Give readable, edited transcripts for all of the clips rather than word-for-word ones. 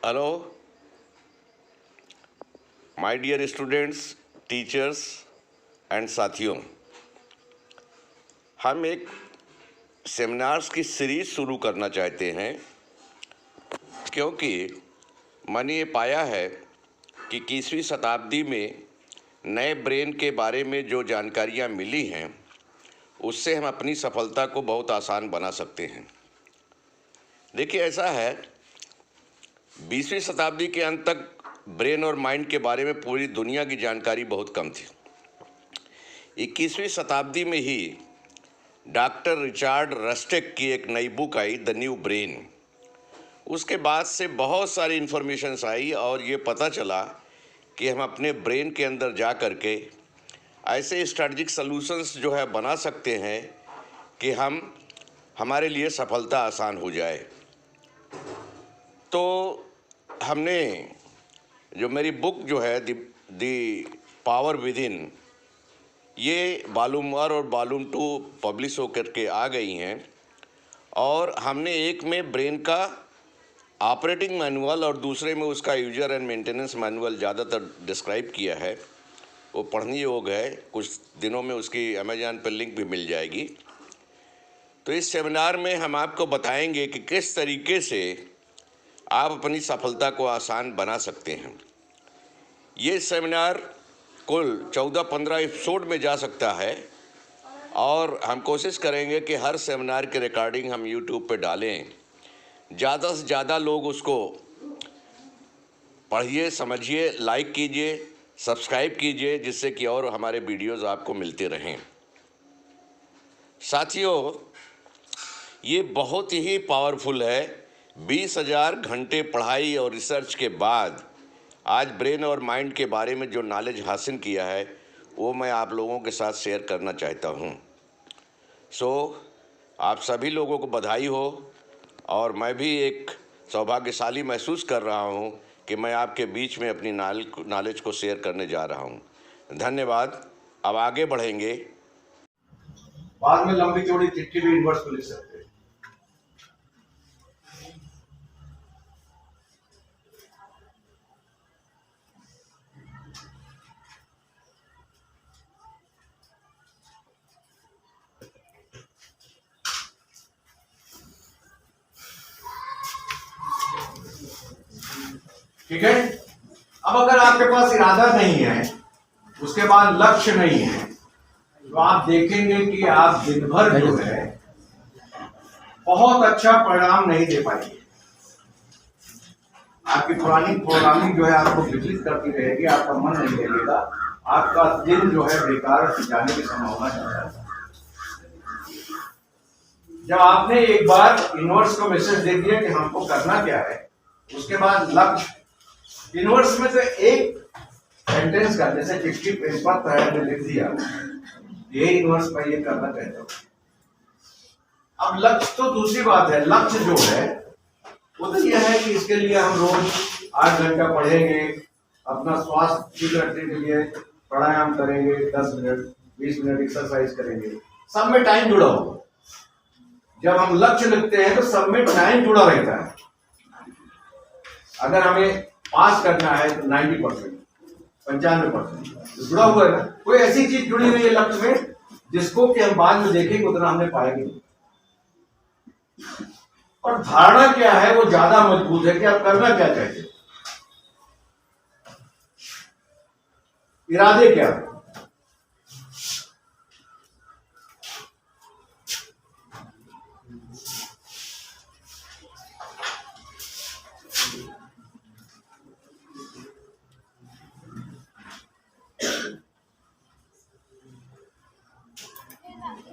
Hello my dear students, teachers and साथियों, हम एक सेमिनार्स की सीरीज शुरू करना चाहते हैं क्योंकि मैंने ये पाया है कि 21वीं शताब्दी में नए ब्रेन के बारे में जो जानकारियाँ मिली हैं उससे हम अपनी सफलता को बहुत आसान बना सकते हैं। देखिए, ऐसा है 20वीं शताब्दी के अंत तक ब्रेन और माइंड के बारे में पूरी दुनिया की जानकारी बहुत कम थी। 21वीं शताब्दी में ही डॉक्टर रिचर्ड रस्टेक की एक नई book I, the new brain. उसके बाद से बहुत सारी इन्फॉर्मेशंस आई और ये पता चला कि हम अपने ब्रेन के अंदर जा कर के ऐसे स्ट्रेटजिक सॉल्यूशंस जो है बना सकते हैं कि हमारे लिए सफलता आसान हो जाए। तो हमने जो मेरी बुक जो है दी पावर विद इन, ये वॉल्यूम 1 और वॉल्यूम 2 पब्लिश होकर के आ गई हैं और हमने एक में ब्रेन का ऑपरेटिंग मैनुअल और दूसरे में उसका यूजर एंड मेंटेनेंस मैनुअल ज़्यादातर डिस्क्राइब किया है। वो पढ़ने योग्य है, कुछ दिनों में उसकी अमेज़न पर लिंक भी मिल जाएगी। तो इस सेमिनार में हम आपको बताएंगे कि किस तरीके से आप अपनी सफलता को आसान बना सकते हैं। ये सेमिनार कुल 14-15 एपिसोड में जा सकता है और हम कोशिश करेंगे कि हर सेमिनार की रिकॉर्डिंग हम यूट्यूब पे डालें। ज़्यादा से ज़्यादा लोग उसको पढ़िए, समझिए, लाइक कीजिए, सब्सक्राइब कीजिए, जिससे कि और हमारे वीडियोज़ आपको मिलते रहें। साथियों, ये बहुत ही पावरफुल है। 20,000 घंटे पढ़ाई और रिसर्च के बाद आज ब्रेन और माइंड के बारे में जो नॉलेज हासिल किया है वो मैं आप लोगों के साथ शेयर करना चाहता हूँ। आप सभी लोगों को बधाई हो और मैं भी एक सौभाग्यशाली महसूस कर रहा हूँ कि मैं आपके बीच में अपनी नॉलेज को शेयर करने जा रहा हूँ। धन्यवाद। अब आगे बढ़ेंगे। बाद में लंबी चौड़ी चिट्ठी भी यूनिवर्स को लिख सकते हैं। ठीक है। अब अगर आपके पास इरादा नहीं है, उसके बाद लक्ष्य नहीं है, तो आप देखेंगे कि आप दिन भर जो है बहुत अच्छा परिणाम नहीं दे पाएंगे। आपकी पुरानी प्रोग्रामिंग जो है आपको विचलित करती रहेगी, आपका मन नहीं लगेगा, आपका दिन जो है बेकार जाने की संभावना ज्यादा है। जब आपने एक बार यूनिवर्स को मैसेज दे दिया कि हमको करना क्या है, उसके बाद लक्ष्य यूनिवर्स में से एक सेंटेंस का, जैसे चिट्ठी पेपर में लिख दिया, ये यूनिवर्स में ये करना चाहता हूं। अब लक्ष्य तो दूसरी बात है। लक्ष्य जो है वो तो यह है कि इसके लिए हम रोज 8 घंटा पढ़ेंगे, अपना स्वास्थ्य ठीक रखने के लिए प्राणायाम करेंगे, 10 मिनट 20 मिनट एक्सरसाइज करेंगे, सब में टाइम जुड़ा होगा। जब हम लक्ष्य लिखते हैं तो सब में टाइम जुड़ा रहता है। अगर हमें पास करना है तो 90%, 95% जुड़ा हुआ है ना। कोई ऐसी चीज जुड़ी हुई है लक्ष्य में जिसको कि हम बाद में देखेंगे उतना हमने पाएंगे नहीं। और धारणा क्या है वो ज्यादा मजबूत है कि आप करना क्या चाहते हैं, इरादे क्या है।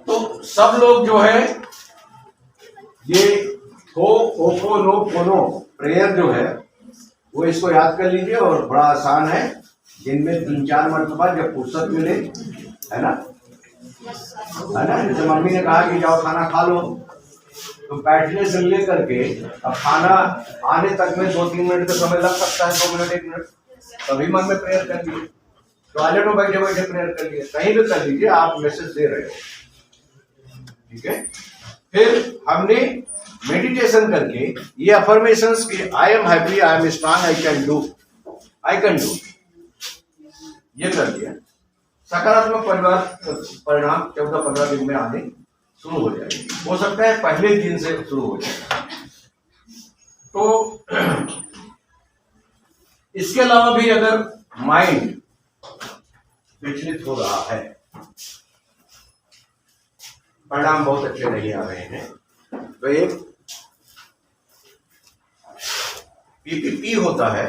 तो सब लोग जो है ये होपोनोपोनो प्रेयर जो है वो इसको याद कर लीजिए और बड़ा आसान है। दिन में 3-4 मरतबा जब फुर्सत मिले, है ना। जैसे मम्मी ने कहा कि जाओ खाना खा लो, तो बैठने से लेकर के अब खाना आने तक में 2-3 मिनट का समय लग सकता है, 2 मिनट 1 मिनट, तभी मन में प्रेयर कर लीजिए। टॉयलेट में बैठे बैठे प्रेयर कर लीजिए, कहीं भी कर लीजिए, आप मैसेज दे रहे हो। ठीक है। फिर हमने मेडिटेशन करके ये अफर्मेशंस कि I am happy, I am strong, I can do, ये कर दिया, सकारात्मक परिणाम 14-15 दिन में आने शुरू हो जाएगी। हो सकता है पहले दिन से शुरू हो जाए। तो इसके अलावा भी अगर माइंड विचलित हो रहा है, परिणाम बहुत अच्छे नहीं आ रहे हैं, तो एक पीपीपी होता है,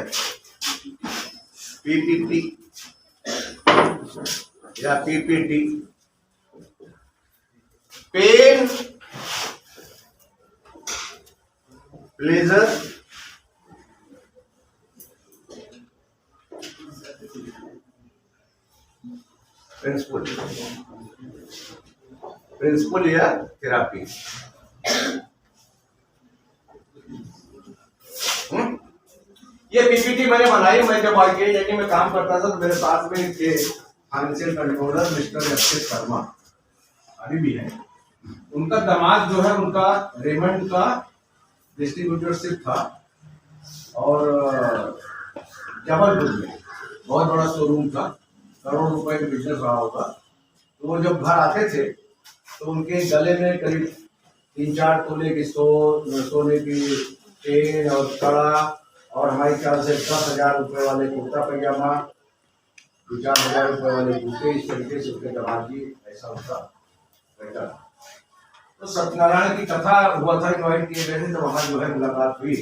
पीपीपी या पीपीटी, पेन प्लेजर प्रिंसिपल या थेरापी। ये पीपीटी मैंने बनाई। मैं जब IKIT में काम करता था तो मेरे साथ में थे financial controller mister Akshay Sharma, अभी भी है। उनका दामाद जो है उनका रेमंड का डिस्ट्रीब्यूटरशिप था और जबलपुर में बहुत बड़ा शोरूम था, करोड़ रुपए का बिजनेस रहा होगा। तो वो जब घर आते थे तो उनके गले में करीब 3-4 तोले की सोने की चेन और कड़ा और हमारे ख्याल से 10,000 रुपए वाले कुर्ता पैजामा, 2-4 हज़ार रुपए वाले जूते, इस तरीके से उनके दमाजी ऐसा होता रहता। तो सत्यनारायण की कथा हुआ था, इन्वाइट किए गए थे, तो वहां जो है मुलाकात हुई।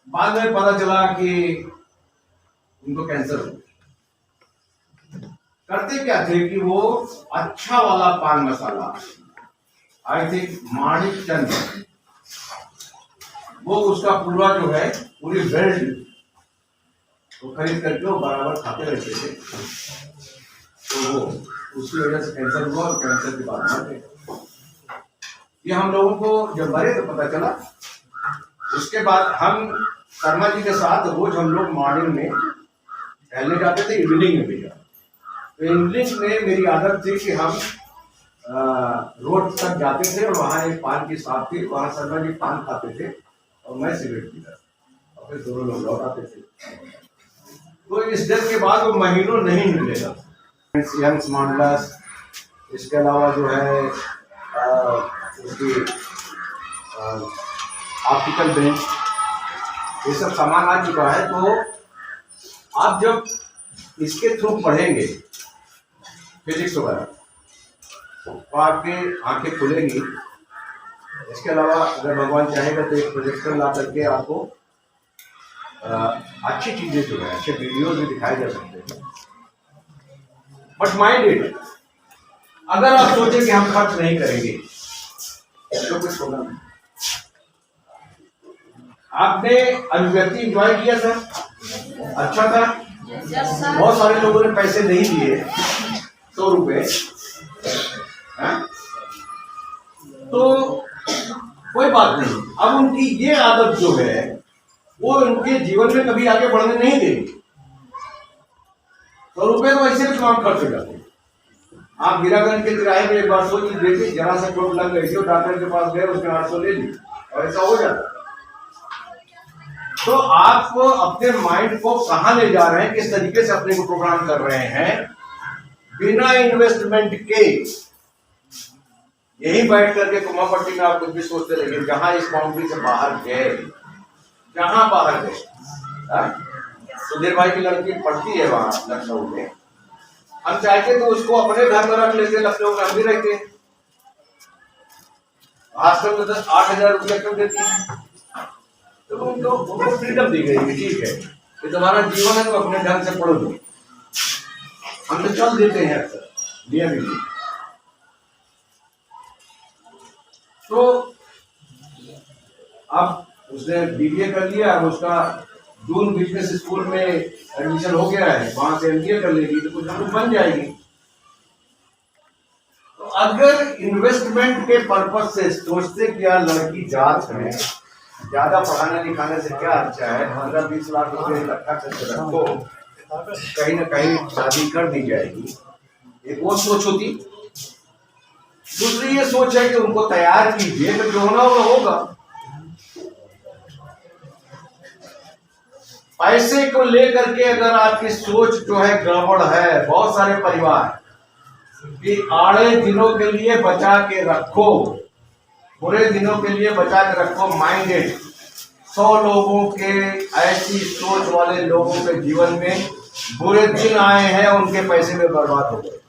बाद में पता चला कि उनको कैंसर हो। करते क्या थे कि वो अच्छा वाला पान मसाला, आई थिंक माणिक चंद, वो उसका पूरा जो है पूरी बेल्ट वो खरीद करके वो बराबर खाते रहते थे। तो वो उसकी वजह से कैंसर हुआ और कैंसर के बाद मर गए। ये हम लोगों को जब मरे तो पता चला। उसके बाद हम शर्मा जी के साथ रोज हम लोग मॉर्निंग में टहलने जाते थे, इवनिंग में भी जाते। तो इवनिंग में मेरी आदत थी कि हम रोड तक जाते थे और वहाँ एक पान की शॉप थी, वहाँ शर्मा जी पान खाते थे और मैं सिगरेट पीता था और फिर दोनों लोग लौट आते थे। तो इस डर के बाद वो महीनों नहीं मिलेगा। यंग्स मॉडल्स, इसके अलावा जो है उसकी ऑप्टिकल बेंच, ये सब सामान आ चुका है। तो आप जब इसके थ्रू पढ़ेंगे फिजिक्स वगैरह तो आपकी आंखें खुलेंगी। इसके अलावा अगर भगवान चाहेगा तो एक प्रोजेक्टर ला करके आपको अच्छी चीजें जो है, अच्छे वीडियोज भी दिखाए जा सकते हैं। बट माइंड इट, अगर आप सोचे कि हम खर्च नहीं करेंगे तो कुछ होगा नहीं। आपने अभिव्यक्ति एंजॉय किया था, अच्छा था। बहुत सारे लोगों ने पैसे नहीं दिए, 100 रुपए, तो कोई बात नहीं। अब उनकी ये आदत जो है वो उनके जीवन में कभी आगे बढ़ने नहीं देगी। 100 रुपए तो ऐसे भी काम खर्च हो जाते हैं। आप हीरागंज के किराए में एक बार सोच लीजिए, जरा सा चोट लग गई थी, डॉक्टर के पास गए, उसने 800 ले ली और ऐसा हो जाता। तो आप अपने माइंड को कहां ले जा रहे हैं, किस तरीके से अपने को प्रोग्राम कर रहे हैं बिना इन्वेस्टमेंट के। यही बैठ करके कुमा पट्टी में आप कुछ भी सोचते रहिए, जहां इस बाउंड्री से बाहर गए, जहां बाहर गए। सुधीर भाई की लड़की पढ़ती है वहां लखनऊ में, हम चाहते तो उसको अपने घर में रख लेते, लखनऊ में हम भी रहते। हॉस्टल में 8,000 रुपया क्यों देती है? तो उनको फ्रीडम दी गई है, ठीक है, ये तुम्हारा जीवन है, तो अपने ढंग से पढ़ो। दो हम तो चल देते हैं अक्सर दिया भी। तो अब उसने BBA कर लिया, अब उसका जून बिजनेस स्कूल में एडमिशन हो गया है, वहां से MBA कर लेगी तो कुछ ना कुछ बन जाएगी। तो अगर इन्वेस्टमेंट के पर्पज से सोचते कि यार लड़की जात है, ज्यादा पढ़ाने लिखाने से क्या अच्छा है, 15-20 लाख रुपए इकट्ठा करके रखो, कहीं ना कहीं शादी कर दी जाएगी, एक वो सोच होती। दूसरी ये सोच है कि उनको तैयार कीजिए, तो जो होना होगा होगा। पैसे को लेकर के अगर आपकी सोच जो है गड़बड़ है, बहुत सारे परिवार कि आड़े दिनों के लिए बचा के रखो, बुरे दिनों के लिए बचा के रखो माइंडेड, 100 लोगों के ऐसी सोच वाले लोगों के जीवन में बुरे दिन आए हैं, उनके पैसे में बर्बाद हो गए,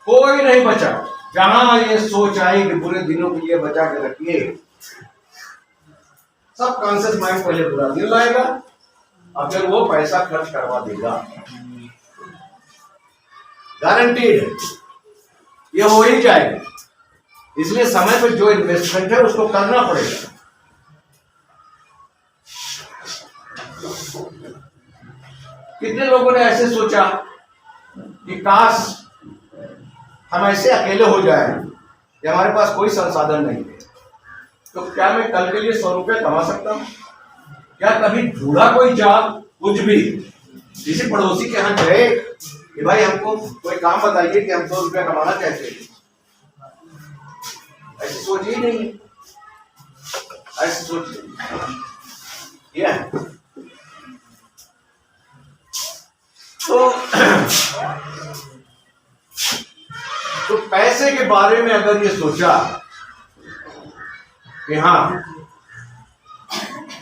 कोई नहीं बचा। जहां ये सोच आई कि बुरे दिनों के लिए बचा के रखिए, सब कॉन्शियस माइंड पहले बुरा दिन लाएगा और फिर वो पैसा खर्च करवा देगा, गारंटीड ये हो ही जाएगा। इसलिए समय पर जो इन्वेस्टमेंट है उसको करना पड़ेगा। कितने लोगों ने ऐसे सोचा कि काश हम ऐसे अकेले हो जाए कि हमारे पास कोई संसाधन नहीं है, तो क्या मैं कल के लिए 100 रुपये कमा सकता हूं? क्या कभी ढूंढा कोई जाल, कुछ भी किसी पड़ोसी के यहाँ गए कि भाई हमको कोई काम बताइए कि हम 100 रुपया कमाना चाहते हैं? ऐसी सोच ही नहीं है, ऐसी सोच ये तो पैसे के बारे में अगर ये सोचा कि हाँ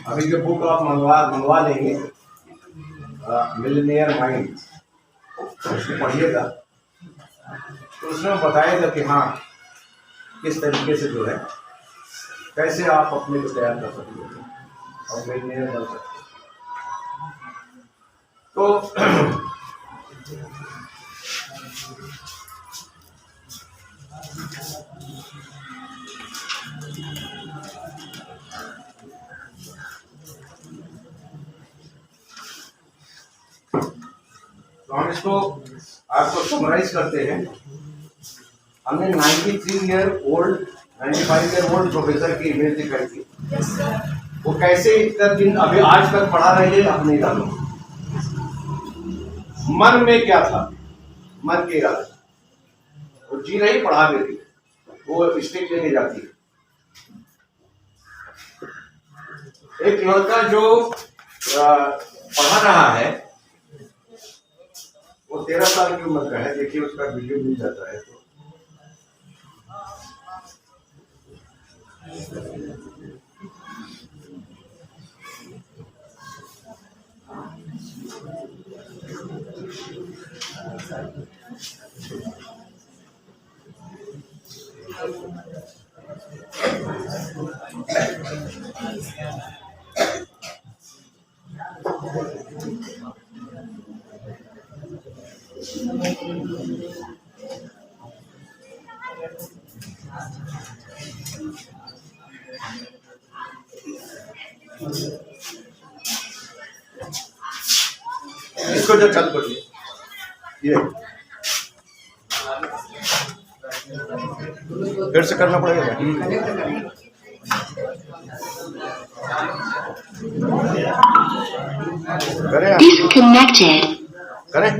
अभी जो बुक आप मंगवा लेंगे मिलियनेयर माइंड, उसको पढ़िएगा तो उसमें बताएगा कि हाँ किस तरीके से जो है कैसे आप अपने को तैयार कर सकते हैं और मिलियनेयर बन सकते हैं। तो हम इसको आपको समराइज करते हैं। हमने 93 year old 95 year old professor की इमेज दिखाई थी, वो कैसे इतना दिन अभी आज तक पढ़ा रहे हैं, आप नहीं जानो मन में क्या था, मन के इरादे वो जी रही, पढ़ा भी रही, वो स्टिक लेके जाती है। एक लड़का जो पढ़ा रहा है वो 13 साल की उम्र का है, देखिए उसका वीडियो मिल जाता है तो इसको जो चालू करिए, ये फिर से करना पड़ेगा। करें Disconnected. करें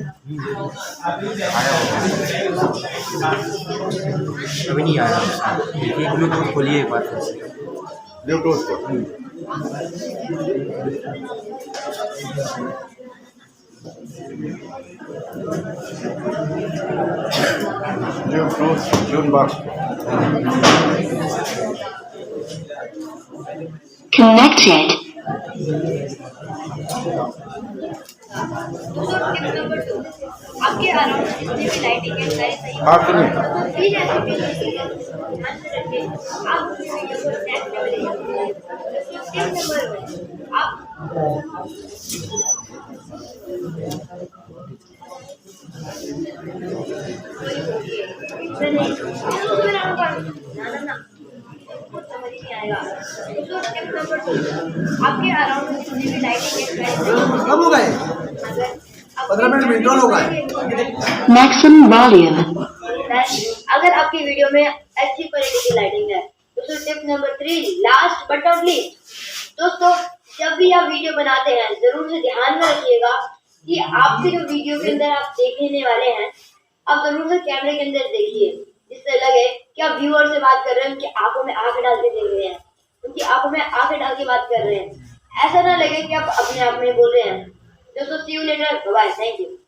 अभी नहीं आया। देखिए ब्लूटूथ खोलिए एक बार फिर से। ब्लूटूथ को जून बॉक्स Connected. आपके अराउंड जितने भी लाइटिंग है सारी सही हाँ सुनिए प्लीज ऐसे ध्यान से रखिए। आप अपने वीडियो को स्नैप में ले टिप नंबर 1 आप ना कुछ समझ नहीं आएगा। तो टिप नंबर 2 आपके अराउंड जितने भी लाइटिंग है कब हो गए? 15 मिनट विड्रॉल होगा। Maximum volume. अगर आपकी वीडियो में अच्छी क्वालिटी की लाइटिंग है तो tip number 3 last but not least दोस्तों, जब भी आप वीडियो बनाते हैं जरूर से ध्यान में रखिएगा कि आपके जो वीडियो के अंदर आप देखने वाले हैं आप जरूर से कैमरे के अंदर देखिए। जिस लगे कि आप व्यूअर से बात कर रहे हैं, उनकी आंखों में आंखें डाल के देख रहे हैं, उनकी आंखों में आंखें डाल के बात कर रहे हैं। ऐसा ना लगे कि आप अपने आप में बोल रहे हैं। दोस्तों see you later, bye, thank you.